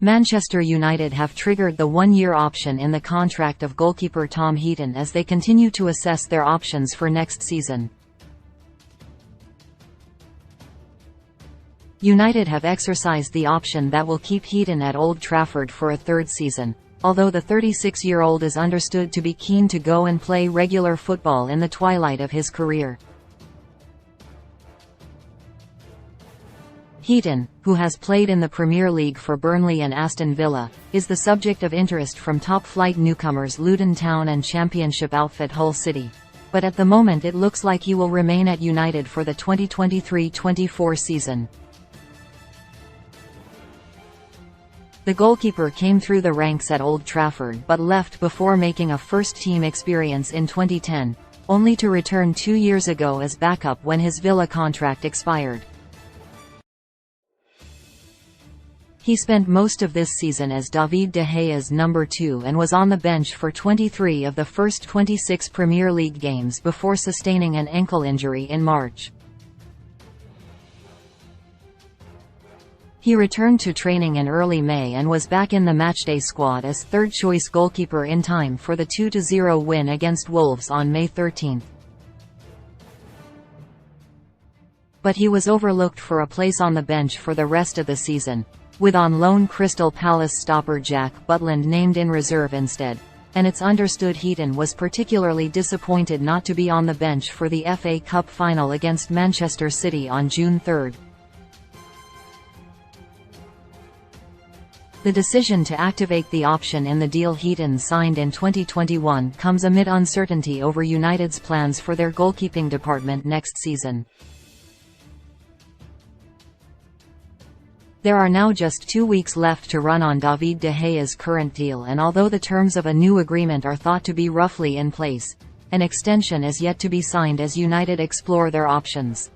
Manchester United have triggered the one-year option in the contract of goalkeeper Tom Heaton as they continue to assess their options for next season. United have exercised the option that will keep Heaton at Old Trafford for a third season, although the 36-year-old is understood to be keen to go and play regular football in the twilight of his career. Heaton, who has played in the Premier League for Burnley and Aston Villa, is the subject of interest from top-flight newcomers Luton Town and Championship outfit Hull City. But at the moment it looks like he will remain at United for the 2023-24 season. The goalkeeper came through the ranks at Old Trafford but left before making a first-team experience in 2010, only to return 2 years ago as backup when his Villa contract expired. He spent most of this season as David De Gea's number 2 and was on the bench for 23 of the first 26 Premier League games before sustaining an ankle injury in March. He returned to training in early May and was back in the matchday squad as third-choice goalkeeper in time for the 2-0 win against Wolves on May 13. But he was overlooked for a place on the bench for the rest of the season, with on loan Crystal Palace stopper Jack Butland named in reserve instead, and it's understood Heaton was particularly disappointed not to be on the bench for the FA Cup final against Manchester City on June 3. The decision to activate the option in the deal Heaton signed in 2021 comes amid uncertainty over United's plans for their goalkeeping department next season. There are now just 2 weeks left to run on David De Gea's current deal, and although the terms of a new agreement are thought to be roughly in place, an extension is yet to be signed as United explore their options.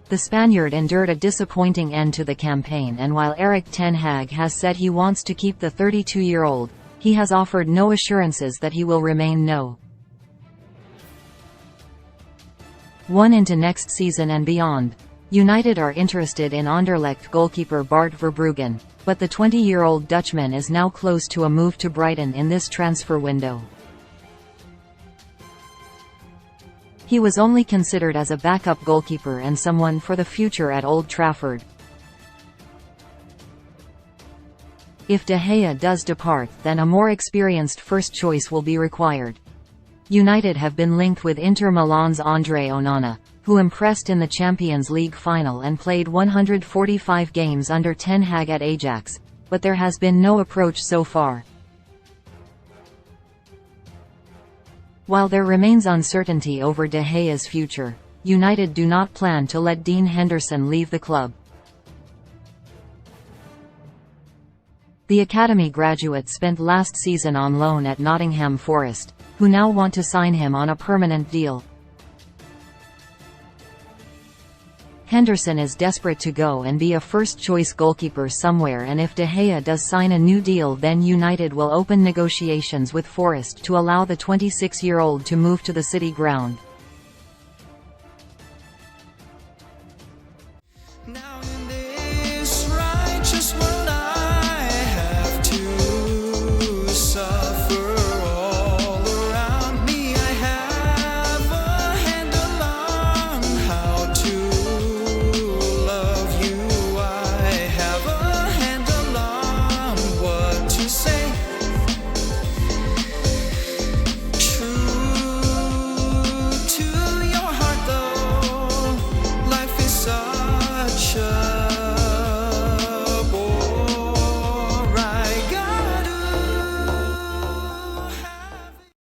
The Spaniard endured a disappointing end to the campaign, and while Erik ten Hag has said he wants to keep the 32-year-old, he has offered no assurances that he will remain into next season and beyond. United are interested in Anderlecht goalkeeper Bart Verbruggen, but the 20-year-old Dutchman is now close to a move to Brighton in this transfer window. He was only considered as a backup goalkeeper and someone for the future at Old Trafford. If De Gea does depart, then a more experienced first choice will be required. United have been linked with Inter Milan's Andre Onana, who impressed in the Champions League final and played 145 games under ten Hag at Ajax, but there has been no approach so far. While there remains uncertainty over De Gea's future, United do not plan to let Dean Henderson leave the club. The academy graduate spent last season on loan at Nottingham Forest, who now want to sign him on a permanent deal. Henderson is desperate to go and be a first-choice goalkeeper somewhere, and if De Gea does sign a new deal, then United will open negotiations with Forest to allow the 26-year-old to move to the City ground.